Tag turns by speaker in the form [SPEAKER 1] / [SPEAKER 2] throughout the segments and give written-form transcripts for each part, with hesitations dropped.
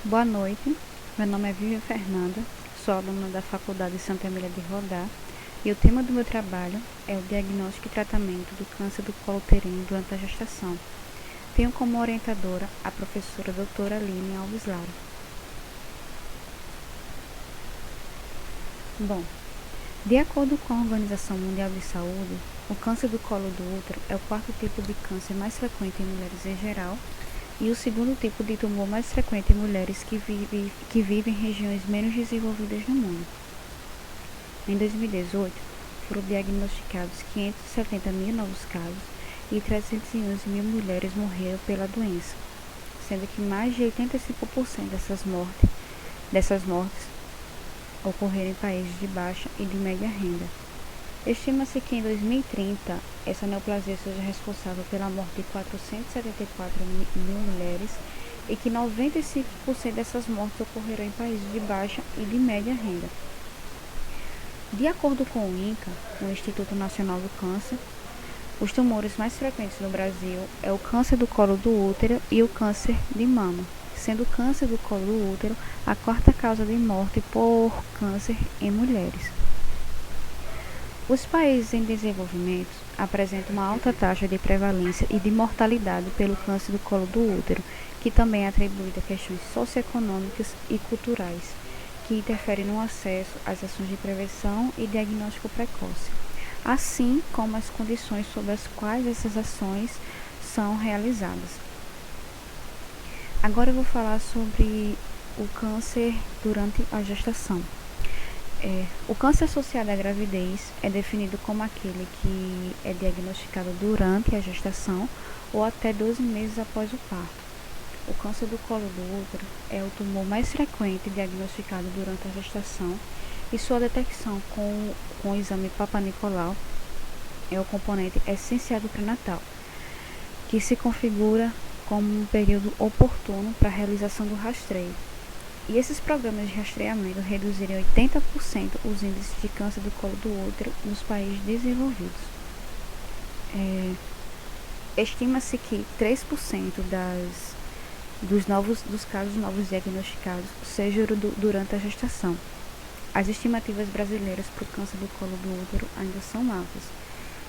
[SPEAKER 1] Boa noite, meu nome é Vivian Fernanda, sou aluna da Faculdade Santa Emília de Rodar e o tema do meu trabalho é o diagnóstico e tratamento do câncer do colo uterino durante a gestação. Tenho como orientadora a professora doutora Aline Alves Lara. Bom, de acordo com a Organização Mundial de Saúde, o câncer do colo do útero é o quarto tipo de câncer mais frequente em mulheres em geral e o segundo tipo de tumor mais frequente em mulheres que vivem em regiões menos desenvolvidas no mundo. Em 2018, foram diagnosticados 570 mil novos casos e 311 mil mulheres morreram pela doença, sendo que mais de 85% dessas mortes ocorreram em países de baixa e de média renda. Estima-se que em 2030, essa neoplasia seja responsável pela morte de 474 mil mulheres e que 95% dessas mortes ocorrerão em países de baixa e de média renda. De acordo com o INCA, o Instituto Nacional do Câncer, os tumores mais frequentes no Brasil é o câncer do colo do útero e o câncer de mama, sendo o câncer do colo do útero a quarta causa de morte por câncer em mulheres. Os países em desenvolvimento apresentam uma alta taxa de prevalência e de mortalidade pelo câncer do colo do útero, que também é atribuído a questões socioeconômicas e culturais, que interferem no acesso às ações de prevenção e diagnóstico precoce, assim como as condições sob as quais essas ações são realizadas. Agora eu vou falar sobre o câncer durante a gestação. O câncer associado à gravidez é definido como aquele que é diagnosticado durante a gestação ou até 12 meses após o parto. O câncer do colo do útero é o tumor mais frequente diagnosticado durante a gestação e sua detecção com o exame Papa Nicolau é o componente essencial do pré-natal, que se configura como um período oportuno para a realização do rastreio. E esses programas de rastreamento reduziram 80% os índices de câncer do colo do útero nos países desenvolvidos. Estima-se que 3% dos casos novos diagnosticados sejam durante a gestação. As estimativas brasileiras para o câncer do colo do útero ainda são altas,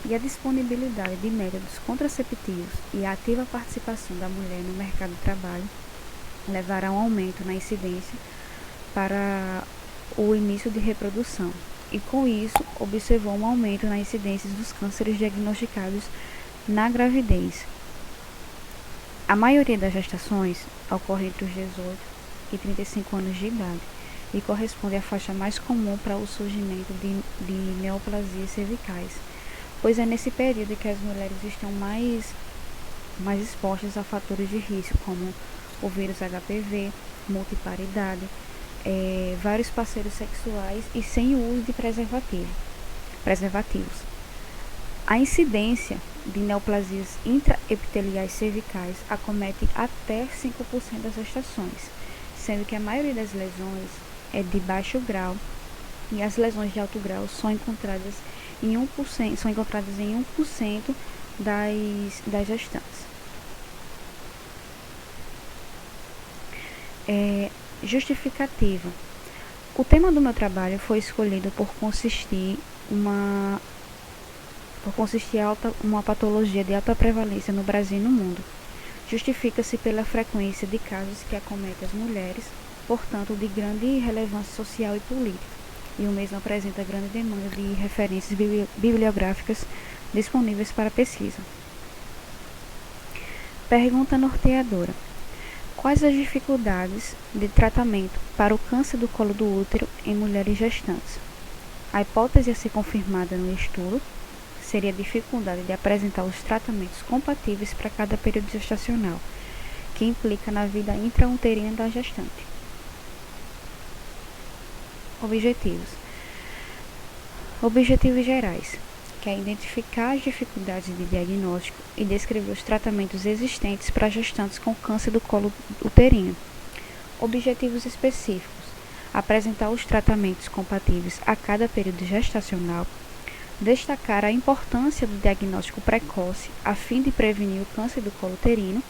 [SPEAKER 1] e a disponibilidade de métodos contraceptivos e a ativa participação da mulher no mercado de trabalho levará a um aumento na incidência para o início de reprodução, e com isso observou um aumento na incidência dos cânceres diagnosticados na gravidez. A maioria das gestações ocorre entre os 18 e 35 anos de idade e corresponde à faixa mais comum para o surgimento de neoplasias cervicais, pois é nesse período que as mulheres estão mais expostas a fatores de risco, como o vírus HPV, multiparidade, vários parceiros sexuais e sem o uso de preservativos. A incidência de neoplasias intraepiteliais cervicais acomete até 5% das gestações, sendo que a maioria das lesões é de baixo grau e as lesões de alto grau são encontradas em 1% das gestantes. Justificativa. O tema do meu trabalho foi escolhido por consistir uma patologia de alta prevalência no Brasil e no mundo. Justifica-se pela frequência de casos que acometem as mulheres, portanto de grande relevância social e política, e o mesmo apresenta grande demanda de referências bibliográficas disponíveis para pesquisa. Pergunta norteadora: quais as dificuldades de tratamento para o câncer do colo do útero em mulheres gestantes? A hipótese a ser confirmada no estudo seria a dificuldade de apresentar os tratamentos compatíveis para cada período gestacional, que implica na vida intrauterina da gestante. Objetivos gerais, que é identificar as dificuldades de diagnóstico e descrever os tratamentos existentes para gestantes com câncer do colo uterino. Objetivos específicos: apresentar os tratamentos compatíveis a cada período gestacional, destacar a importância do diagnóstico precoce a fim de prevenir o câncer do colo uterino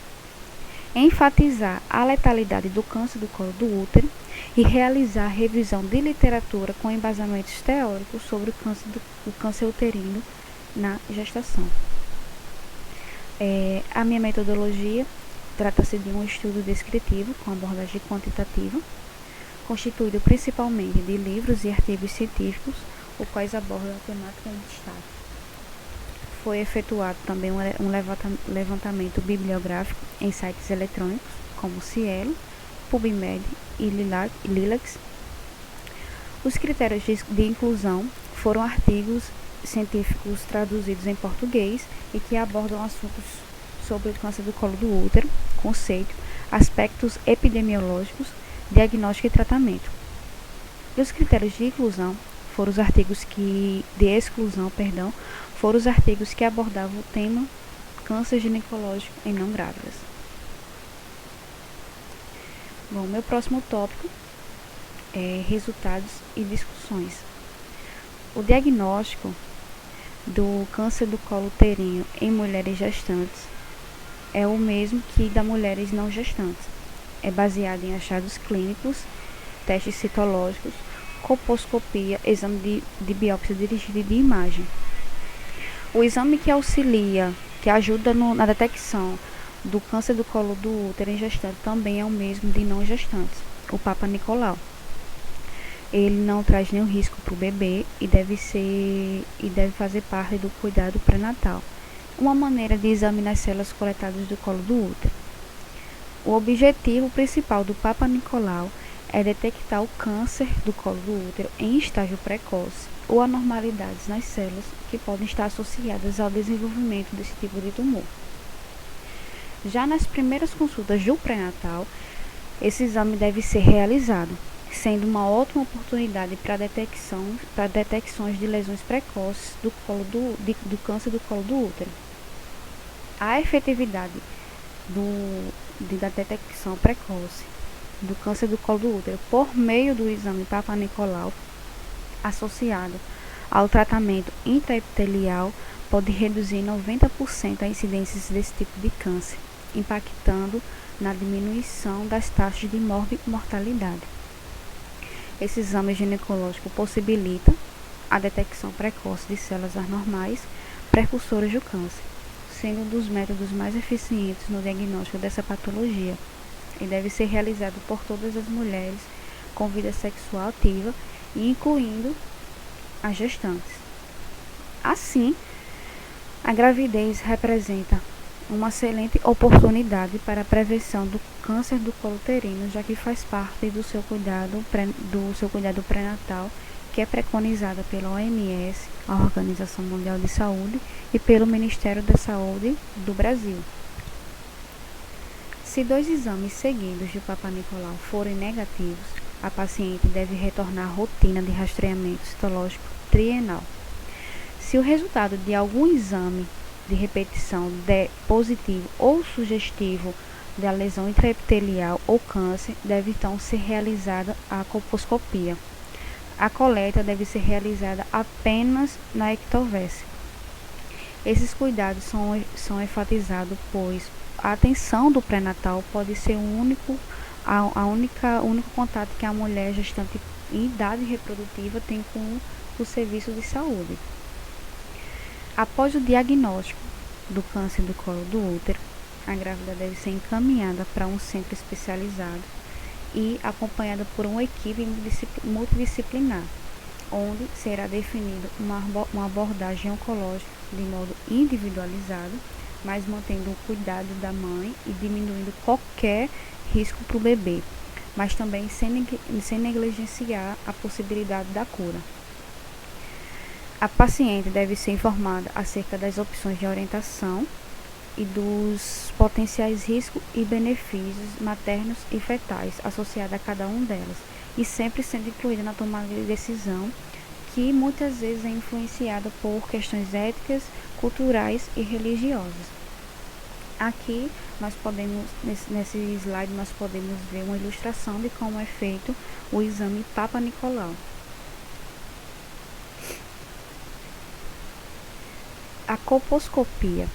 [SPEAKER 1] enfatizar a letalidade do câncer do colo do útero e realizar revisão de literatura com embasamentos teóricos sobre o câncer uterino na gestação. A minha metodologia trata-se de um estudo descritivo com abordagem quantitativa, constituído principalmente de livros e artigos científicos, os quais abordam a temática em destaque. Foi efetuado também um levantamento bibliográfico em sites eletrônicos, como Cielo, PubMed e Lilacs. Os critérios de inclusão foram artigos científicos traduzidos em português e que abordam assuntos sobre o câncer do colo do útero, conceito, aspectos epidemiológicos, diagnóstico e tratamento. E os critérios de inclusão foram os artigos foram os artigos que abordavam o tema câncer ginecológico em não grávidas. Bom, meu próximo tópico é resultados e discussões. O diagnóstico do câncer do colo uterino em mulheres gestantes é o mesmo que da mulheres não gestantes. É baseado em achados clínicos, testes citológicos, colposcopia, exame de biópsia dirigida e de imagem. O exame que ajuda na detecção do câncer do colo do útero em gestante também é o mesmo de não gestantes, o Papa Nicolau. Ele não traz nenhum risco para o bebê e deve fazer parte do cuidado pré-natal. Uma maneira de examinar as células coletadas do colo do útero. O objetivo principal do Papa Nicolau é detectar o câncer do colo do útero em estágio precoce ou anormalidades nas células que podem estar associadas ao desenvolvimento desse tipo de tumor. Já nas primeiras consultas do pré-natal, esse exame deve ser realizado, sendo uma ótima oportunidade para detecções de lesões precoces do câncer do colo do útero. A efetividade da detecção precoce do câncer do colo do útero por meio do exame Papa Nicolau associado ao tratamento intraepitelial pode reduzir em 90% a incidência desse tipo de câncer, impactando na diminuição das taxas de mortalidade. Esse exame ginecológico possibilita a detecção precoce de células anormais precursoras do câncer, sendo um dos métodos mais eficientes no diagnóstico dessa patologia, e deve ser realizado por todas as mulheres com vida sexual ativa, incluindo as gestantes. Assim, a gravidez representa uma excelente oportunidade para a prevenção do câncer do colo uterino, já que faz parte do seu cuidado pré-natal, que é preconizada pela OMS, a Organização Mundial de Saúde, e pelo Ministério da Saúde do Brasil. Se 2 exames seguidos de Papa Nicolau forem negativos, a paciente deve retornar à rotina de rastreamento citológico trienal. Se o resultado de algum exame de repetição der positivo ou sugestivo da lesão intraepitelial ou câncer, deve então ser realizada a colposcopia. A coleta deve ser realizada apenas na ectovésia. Esses cuidados são enfatizados, pois a atenção do pré-natal pode ser o único contato que a mulher gestante em idade reprodutiva tem com o serviço de saúde. Após o diagnóstico do câncer do colo do útero, a grávida deve ser encaminhada para um centro especializado e acompanhada por uma equipe multidisciplinar, onde será definida uma abordagem oncológica de modo individualizado, mas mantendo o cuidado da mãe e diminuindo qualquer risco para o bebê, mas também sem negligenciar a possibilidade da cura. A paciente deve ser informada acerca das opções de orientação e dos potenciais riscos e benefícios maternos e fetais associados a cada um delas, e sempre sendo incluída na tomada de decisão, que muitas vezes é influenciada por questões éticas, culturais e religiosas. Aqui nesse slide nós podemos ver uma ilustração de como é feito o exame Papa Nicolau. A colposcopia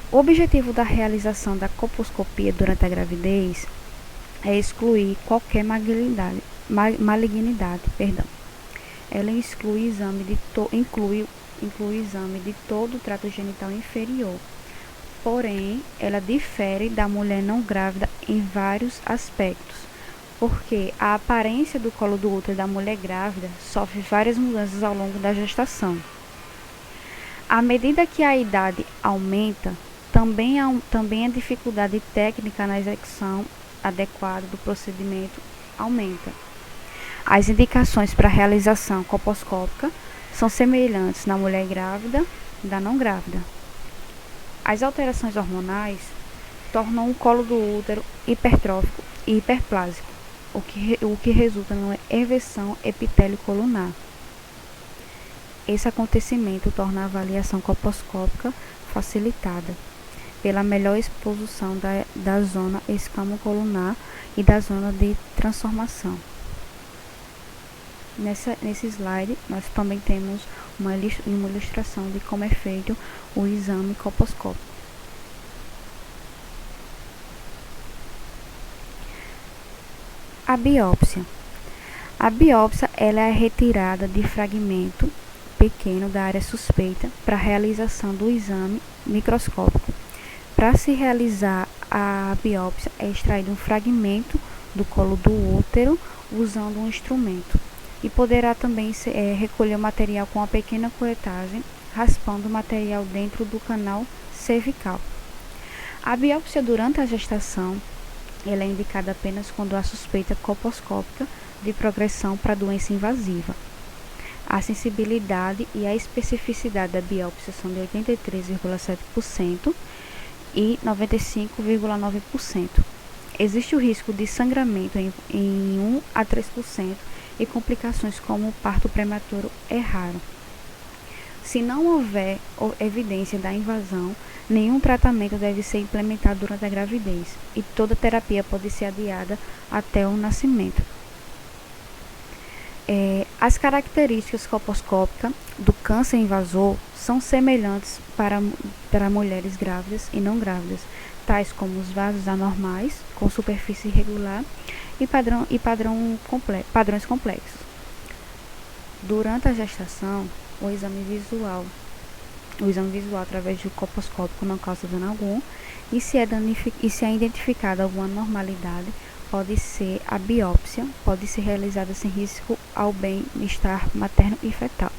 [SPEAKER 1] O objetivo da realização da colposcopia durante a gravidez é excluir qualquer malignidade. Ela inclui o exame de todo o trato genital inferior. Porém, ela difere da mulher não grávida em vários aspectos, porque a aparência do colo do útero da mulher grávida sofre várias mudanças ao longo da gestação. À medida que a idade aumenta, também a dificuldade técnica na execução adequada do procedimento aumenta. As indicações para a realização colposcópica são semelhantes na mulher grávida e da não grávida. As alterações hormonais tornam o colo do útero hipertrófico e hiperplásico, o que resulta numa eversão epitélio-colunar. Esse acontecimento torna a avaliação colposcópica facilitada pela melhor exposição da zona escamo-colunar e da zona de transformação. Nesse slide, nós também temos uma ilustração de como é feito o exame colposcópico. A biópsia. A biópsia ela é a retirada de fragmento pequeno da área suspeita para a realização do exame microscópico. Para se realizar a biópsia, é extraído um fragmento do colo do útero usando um instrumento. E poderá também recolher o material com uma pequena curetagem, raspando o material dentro do canal cervical. A biópsia durante a gestação ela é indicada apenas quando há suspeita colposcópica de progressão para doença invasiva. A sensibilidade e a especificidade da biópsia são de 83,7% e 95,9%. Existe o risco de sangramento em 1 a 3% e complicações como o parto prematuro é raro. Se não houver evidência da invasão, nenhum tratamento deve ser implementado durante a gravidez e toda terapia pode ser adiada até o nascimento. As características colposcópicas do câncer invasor são semelhantes para mulheres grávidas e não grávidas, tais como os vasos anormais, com superfície irregular e padrões complexos. Durante a gestação, o exame visual através do colposcópico não causa dano algum, e se é identificada alguma anormalidade, a biópsia pode ser realizada sem risco ao bem-estar materno e fetal.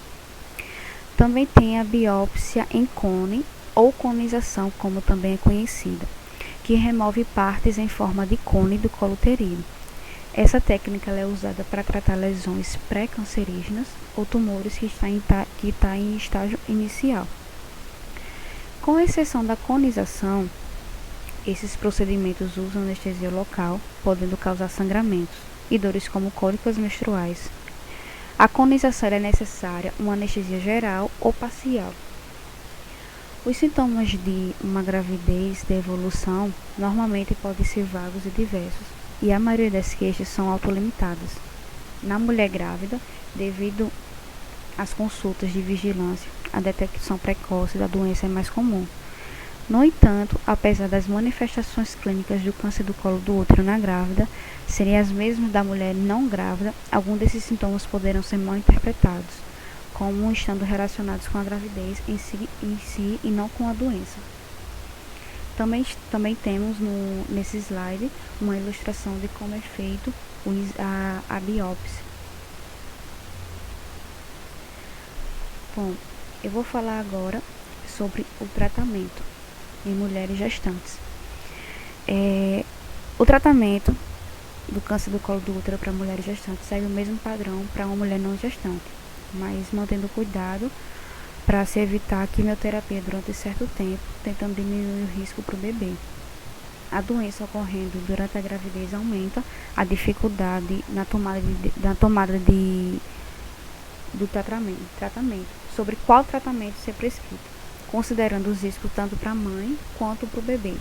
[SPEAKER 1] Também tem a biópsia em cone ou conização, como também é conhecida, que remove partes em forma de cone do colo uterino. Essa técnica é usada para tratar lesões pré-cancerígenas ou tumores que está em estágio inicial. Com exceção da conização, esses procedimentos usam anestesia local, podendo causar sangramentos e dores como cólicas menstruais. A conização é necessária uma anestesia geral ou parcial. Os sintomas de uma gravidez de evolução normalmente podem ser vagos e diversos, e a maioria das queixas são autolimitadas. Na mulher grávida, devido às consultas de vigilância, a detecção precoce da doença é mais comum. No entanto, apesar das manifestações clínicas do câncer do colo do útero na grávida serem as mesmas da mulher não grávida, alguns desses sintomas poderão ser mal interpretados, como estando relacionados com a gravidez em si e não com a doença. Também temos nesse slide uma ilustração de como é feito a biópsia. Bom, eu vou falar agora sobre o tratamento em mulheres gestantes. O tratamento do câncer do colo do útero para mulheres gestantes segue o mesmo padrão para uma mulher não gestante, mas mantendo cuidado para se evitar a quimioterapia durante certo tempo, tentando diminuir o risco para o bebê. A doença ocorrendo durante a gravidez aumenta a dificuldade na tomada do tratamento, sobre qual tratamento ser prescrito, considerando os riscos tanto para a mãe quanto para o bebê.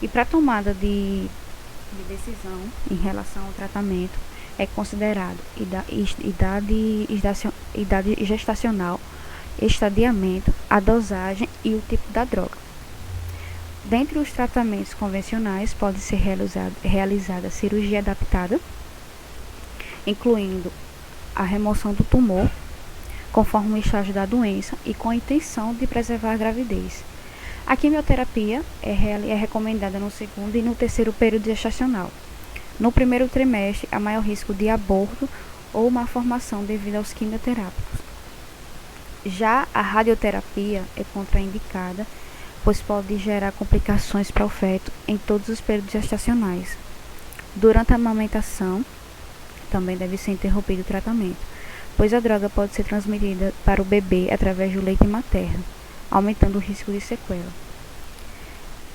[SPEAKER 1] E para a tomada de decisão em relação ao tratamento, é considerado idade gestacional, estadiamento, a dosagem e o tipo da droga. Dentre os tratamentos convencionais, pode ser realizada cirurgia adaptada, incluindo a remoção do tumor, conforme o estágio da doença e com a intenção de preservar a gravidez. A quimioterapia é recomendada no segundo e no terceiro período gestacional. No primeiro trimestre, há maior risco de aborto ou malformação devido aos quimioterápicos. Já a radioterapia é contraindicada, pois pode gerar complicações para o feto em todos os períodos gestacionais. Durante a amamentação, também deve ser interrompido o tratamento, pois a droga pode ser transmitida para o bebê através do leite materno, aumentando o risco de sequela.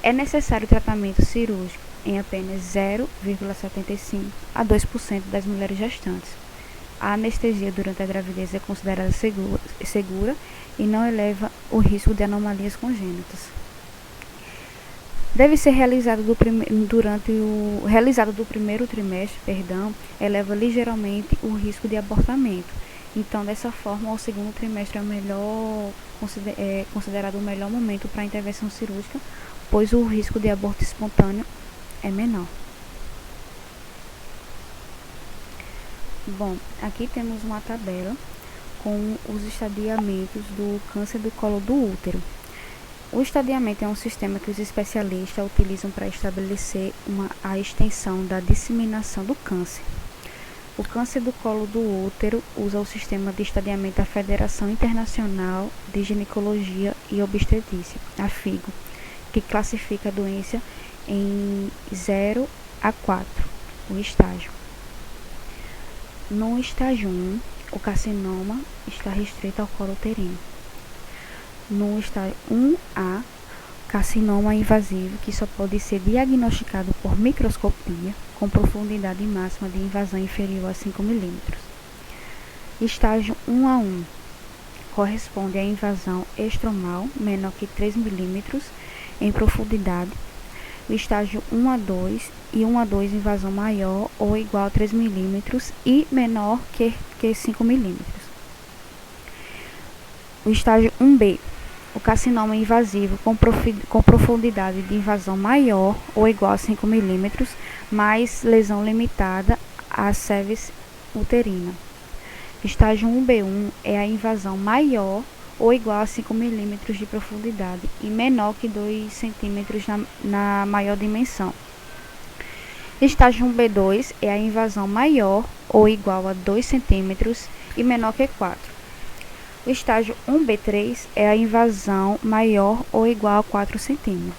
[SPEAKER 1] É necessário tratamento cirúrgico em apenas 0,75 a 2% das mulheres gestantes. A anestesia durante a gravidez é considerada segura e não eleva o risco de anomalias congênitas. Deve ser realizado do primeiro trimestre, eleva ligeiramente o risco de abortamento. Então, dessa forma, o segundo trimestre é considerado o melhor momento para a intervenção cirúrgica, pois o risco de aborto espontâneo é menor. Bom, aqui temos uma tabela com os estadiamentos do câncer do colo do útero. O estadiamento é um sistema que os especialistas utilizam para estabelecer a extensão da disseminação do câncer. O câncer do colo do útero usa o sistema de estadiamento da Federação Internacional de Ginecologia e Obstetrícia, a FIGO, que classifica a doença em 0 a 4, o estágio. No estágio 1, o carcinoma está restrito ao colo uterino. No estágio 1A, carcinoma invasivo que só pode ser diagnosticado por microscopia com profundidade máxima de invasão inferior a 5 mm. Estágio 1A1 corresponde à invasão estromal menor que 3 mm em profundidade. O estágio 1A2 e 1A2 invasão maior ou igual a 3 mm e menor que 5 mm. O estágio 1B, o carcinoma invasivo com profundidade de invasão maior ou igual a 5 mm, mais lesão limitada à cervix uterina. Estágio 1B1 é a invasão maior ou igual a 5 mm de profundidade e menor que 2 cm na maior dimensão. Estágio 1B2 é a invasão maior ou igual a 2 cm e menor que 4. O estágio 1B3 é a invasão maior ou igual a 4 cm.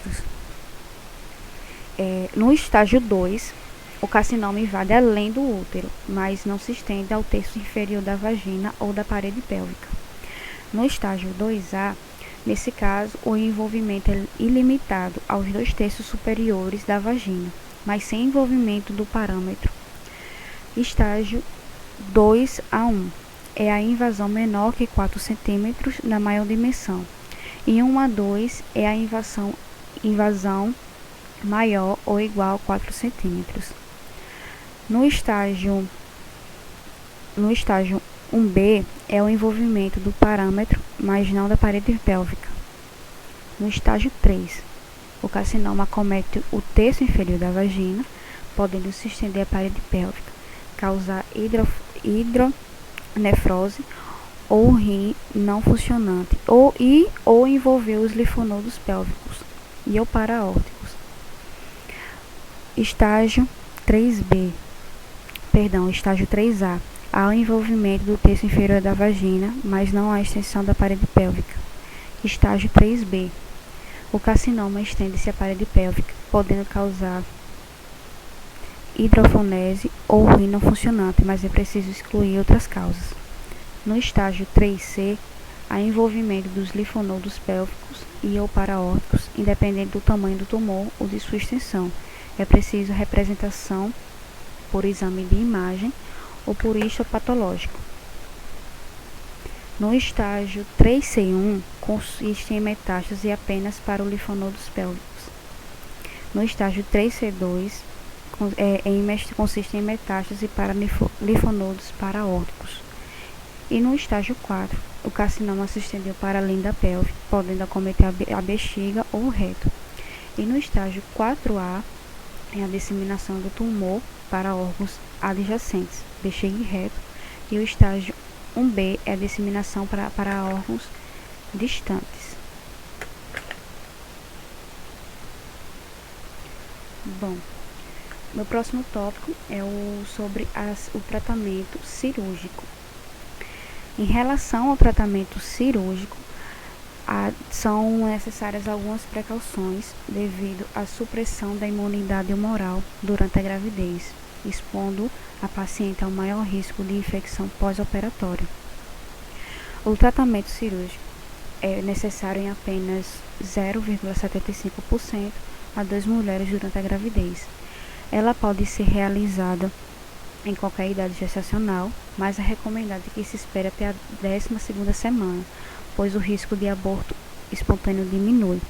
[SPEAKER 1] No estágio 2, o carcinoma invade além do útero, mas não se estende ao terço inferior da vagina ou da parede pélvica. No estágio 2A, nesse caso, o envolvimento é ilimitado aos 2/3 superiores da vagina, mas sem envolvimento do parâmetro. Estágio 2A1 é a invasão menor que 4 cm na maior dimensão. E 1A2 é a invasão maior ou igual a 4 cm. No estágio 1B é o envolvimento do parâmetro, mas não da parede pélvica. No estágio 3, o carcinoma acomete o terço inferior da vagina, podendo se estender à parede pélvica, causar hidronefrose ou rim não funcionante, ou envolver os linfonodos pélvicos e ou paraórticos. Estágio 3A. Há o envolvimento do terço inferior da vagina, mas não há extensão da parede pélvica. Estágio 3B. O carcinoma estende-se à parede pélvica, podendo causar hidrofonese ou rim não funcionante, mas é preciso excluir outras causas. No estágio 3C, há envolvimento dos linfonodos pélvicos e ou paraórticos, independente do tamanho do tumor ou de sua extensão. É preciso representação por exame de imagem ou por histopatológico. No estágio 3C1, consiste em metástase apenas para os linfonodos pélvicos. No estágio 3C2, consiste em metástase para linfonodos paraórticos. E no estágio 4, o carcinoma se estendeu para além da pelve, podendo acometer a bexiga ou o reto. E no estágio 4A é a disseminação do tumor para órgãos adjacentes, bexiga e reto, e o estágio 1B é a disseminação para órgãos distantes. Bom, meu próximo tópico é sobre o tratamento cirúrgico. Em relação ao tratamento cirúrgico, são necessárias algumas precauções devido à supressão da imunidade humoral durante a gravidez, expondo a paciente ao maior risco de infecção pós-operatória. O tratamento cirúrgico é necessário em apenas 0,75% a 2 mulheres durante a gravidez. Ela pode ser realizada em qualquer idade gestacional, mas é recomendado que se espere até a 12ª semana, pois o risco de aborto espontâneo diminui.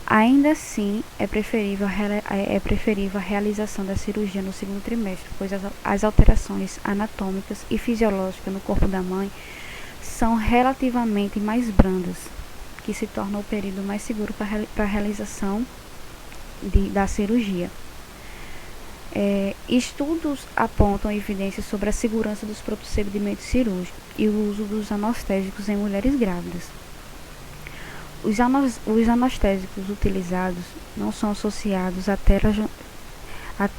[SPEAKER 1] Ainda assim, é preferível a realização da cirurgia no segundo trimestre, pois as alterações anatômicas e fisiológicas no corpo da mãe são relativamente mais brandas, que se torna o período mais seguro para a realização da cirurgia. Estudos apontam evidências sobre a segurança dos procedimentos cirúrgicos e o uso dos anestésicos em mulheres grávidas. Os anestésicos utilizados não são associados à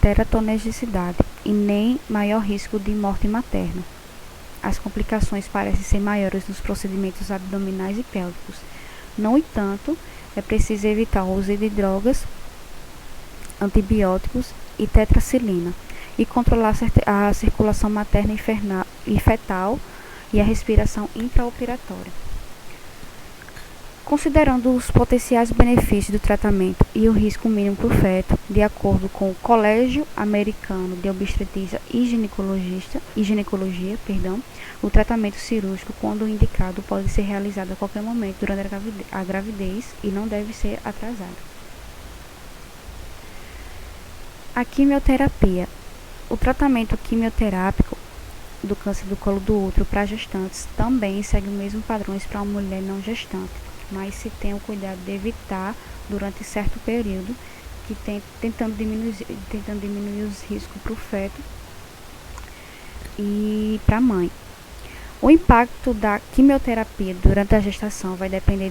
[SPEAKER 1] teratogenicidade e nem maior risco de morte materna. As complicações parecem ser maiores nos procedimentos abdominais e pélvicos. No entanto, é preciso evitar o uso de drogas, antibióticos e tetraciclina e controlar a circulação materna e fetal e a respiração intraoperatória. Considerando os potenciais benefícios do tratamento e o risco mínimo para o feto, de acordo com o Colégio Americano de Obstetrícia e Ginecologia, o tratamento cirúrgico, quando indicado, pode ser realizado a qualquer momento durante a gravidez e não deve ser atrasado. A quimioterapia. O tratamento quimioterápico do câncer do colo do útero para gestantes também segue os mesmos padrões para uma mulher não gestante, mas se tem o cuidado de evitar durante certo período, tentando diminuir os riscos para o feto e para a mãe. O impacto da quimioterapia durante a gestação vai depende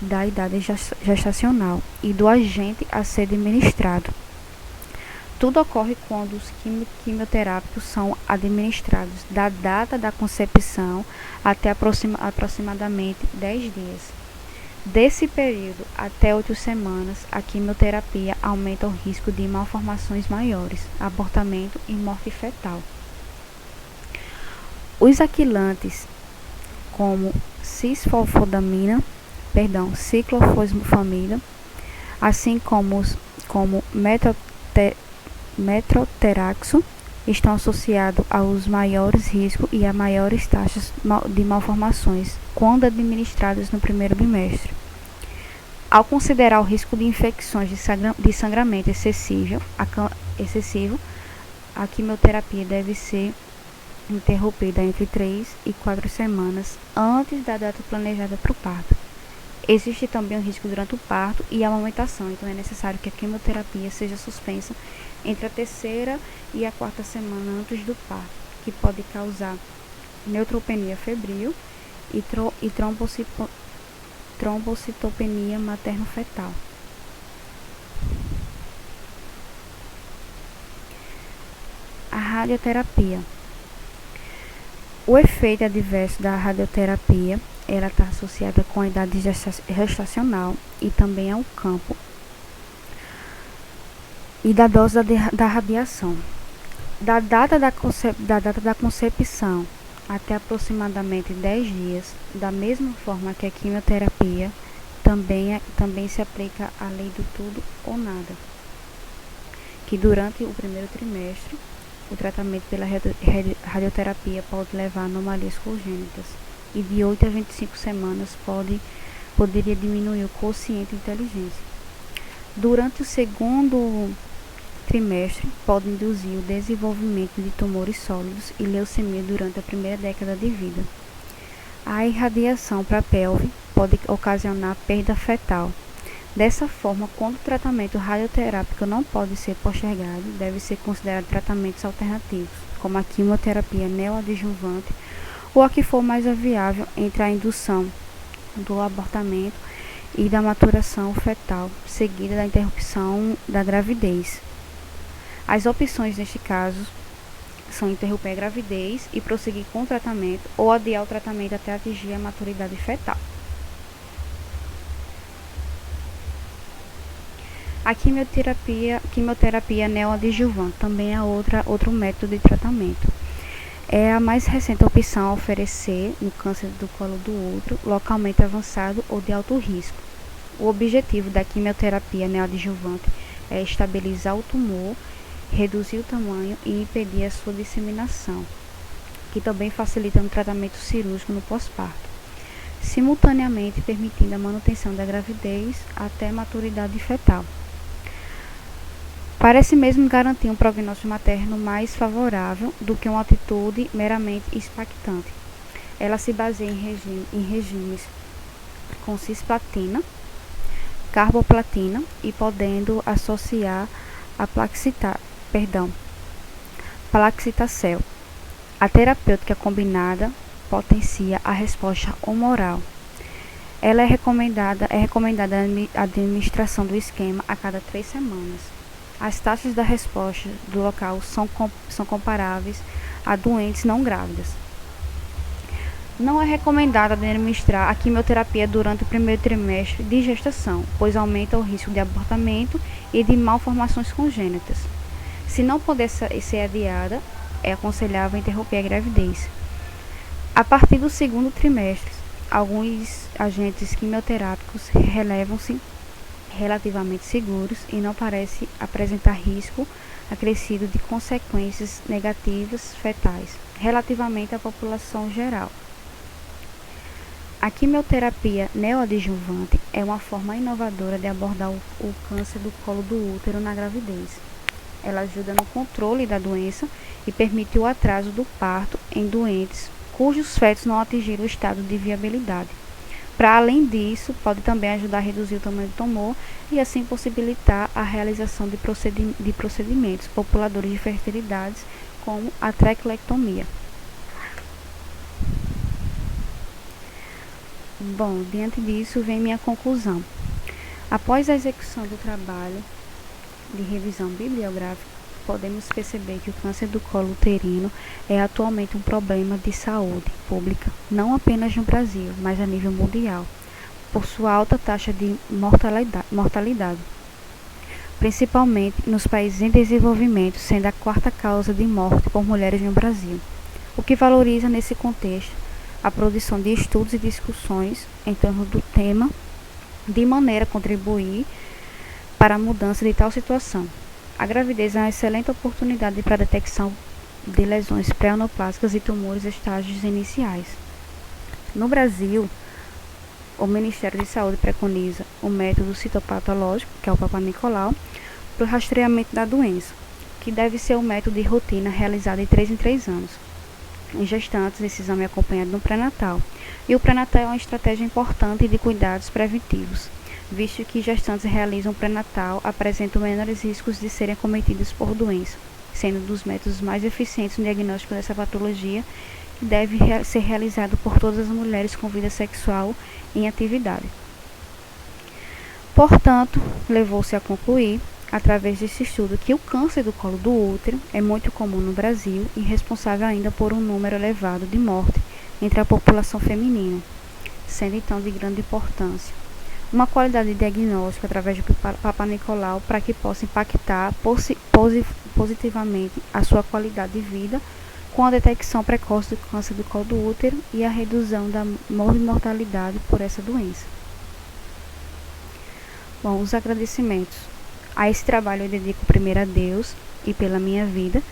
[SPEAKER 1] da idade gestacional e do agente a ser administrado. Tudo ocorre quando os quimioterápicos são administrados da data da concepção até aproximadamente 10 dias. Desse período até 8 semanas, a quimioterapia aumenta o risco de malformações maiores, abortamento e morte fetal. Os aquilantes, como ciclofosfamida, assim como metroteraxo, estão associados aos maiores riscos e a maiores taxas de malformações quando administrados no primeiro bimestre. Ao considerar o risco de infecções de sangramento excessivo, a quimioterapia deve ser interrompida entre 3 e 4 semanas antes da data planejada para o parto. Existe também o risco durante o parto e a amamentação, então é necessário que a quimioterapia seja suspensa entre a 3ª e a 4ª semana antes do parto, que pode causar neutropenia febril e trombocitopenia materno-fetal. A radioterapia. O efeito adverso da radioterapia ela está associada com a idade gestacional e também ao campo e da dose da radiação. Da data da concepção até aproximadamente 10 dias, da mesma forma que a quimioterapia, também se aplica a lei do tudo ou nada, que durante o primeiro trimestre, o tratamento pela radioterapia pode levar a anomalias congênitas e de 8 a 25 semanas poderia diminuir o quociente de inteligência. Durante o segundo trimestre, pode induzir o desenvolvimento de tumores sólidos e leucemia durante a primeira década de vida. A irradiação para a pelve pode ocasionar perda fetal, Dessa forma, quando o tratamento radioterápico não pode ser postergado, deve ser considerado tratamentos alternativos, como a quimioterapia neoadjuvante ou a que for mais viável entre a indução do abortamento e da maturação fetal, seguida da interrupção da gravidez. As opções neste caso são interromper a gravidez e prosseguir com o tratamento ou adiar o tratamento até atingir a maturidade fetal. A quimioterapia neoadjuvante também é outro método de tratamento. É a mais recente opção a oferecer no câncer do colo do útero, localmente avançado ou de alto risco. O objetivo da quimioterapia neoadjuvante é estabilizar o tumor, reduzir o tamanho e impedir a sua disseminação, que também facilita no tratamento cirúrgico no pós-parto, simultaneamente permitindo a manutenção da gravidez até a maturidade fetal. Parece mesmo garantir um prognóstico materno mais favorável do que uma atitude meramente expectante. Ela se baseia em regimes com cisplatina, carboplatina e podendo associar a plaxitacel. A terapêutica combinada potencia a resposta humoral. Ela é recomendada a administração do esquema a cada 3 semanas. As taxas da resposta do local são comparáveis a doentes não grávidas. Não é recomendado administrar a quimioterapia durante o primeiro trimestre de gestação, pois aumenta o risco de abortamento e de malformações congênitas. Se não puder ser adiada, é aconselhável interromper a gravidez. A partir do segundo trimestre, alguns agentes quimioterápicos relevam-se relativamente seguros e não parece apresentar risco acrescido de consequências negativas fetais relativamente à população geral. A quimioterapia neoadjuvante é uma forma inovadora de abordar o câncer do colo do útero na gravidez. Ela ajuda no controle da doença e permite o atraso do parto em doentes cujos fetos não atingiram o estado de viabilidade. Para além disso, pode também ajudar a reduzir o tamanho do tumor e assim possibilitar a realização de procedimentos populadores de fertilidade, como a traqueotomia. Bom, diante disso vem minha conclusão. Após a execução do trabalho de revisão bibliográfica, podemos perceber que o câncer do colo uterino é atualmente um problema de saúde pública, não apenas no Brasil, mas a nível mundial, por sua alta taxa de mortalidade, principalmente nos países em desenvolvimento, sendo a 4ª causa de morte por mulheres no Brasil, o que valoriza nesse contexto a produção de estudos e discussões em torno do tema, de maneira a contribuir para a mudança de tal situação. A gravidez é uma excelente oportunidade para a detecção de lesões pré-anaplásicas e tumores em estágios iniciais. No Brasil, o Ministério de Saúde preconiza o método citopatológico, que é o Papa Nicolau, para o rastreamento da doença, que deve ser um método de rotina realizado de 3 em 3 anos. Em gestantes, esse exame é acompanhado no pré-natal. E o pré-natal é uma estratégia importante de cuidados preventivos, visto que gestantes realizam pré-natal apresentam menores riscos de serem acometidas por doença, sendo um dos métodos mais eficientes no diagnóstico dessa patologia, que deve ser realizado por todas as mulheres com vida sexual em atividade. Portanto, levou-se a concluir, através desse estudo, que o câncer do colo do útero é muito comum no Brasil e responsável ainda por um número elevado de mortes entre a população feminina, sendo então de grande importância uma qualidade de diagnóstico através do Papa Nicolau para que possa impactar positivamente a sua qualidade de vida com a detecção precoce do câncer do colo do útero e a redução da mortalidade por essa doença. Bom, os agradecimentos. A esse trabalho eu dedico primeiro a Deus e pela minha vida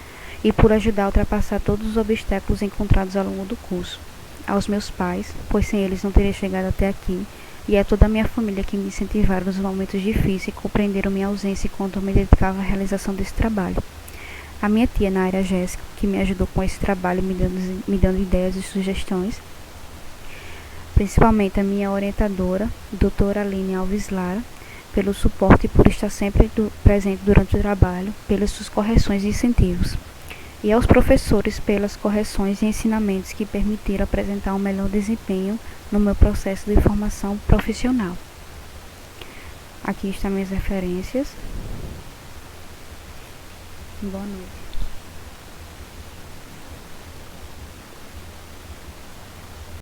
[SPEAKER 1] e por ajudar a ultrapassar todos os obstáculos encontrados ao longo do curso. Aos meus pais, pois sem eles não teria chegado até aqui, e a toda a minha família que me incentivaram nos momentos difíceis e compreenderam minha ausência enquanto eu me dedicava à realização desse trabalho. A minha tia, Naira Jéssica, que me ajudou com esse trabalho, me dando ideias e sugestões. Principalmente a minha orientadora, doutora Aline Alves Lara, pelo suporte e por estar sempre presente durante o trabalho, pelas suas correções e incentivos. E aos professores pelas correções e ensinamentos que permitiram apresentar um melhor desempenho no meu processo de formação profissional. Aqui estão minhas referências. Boa noite.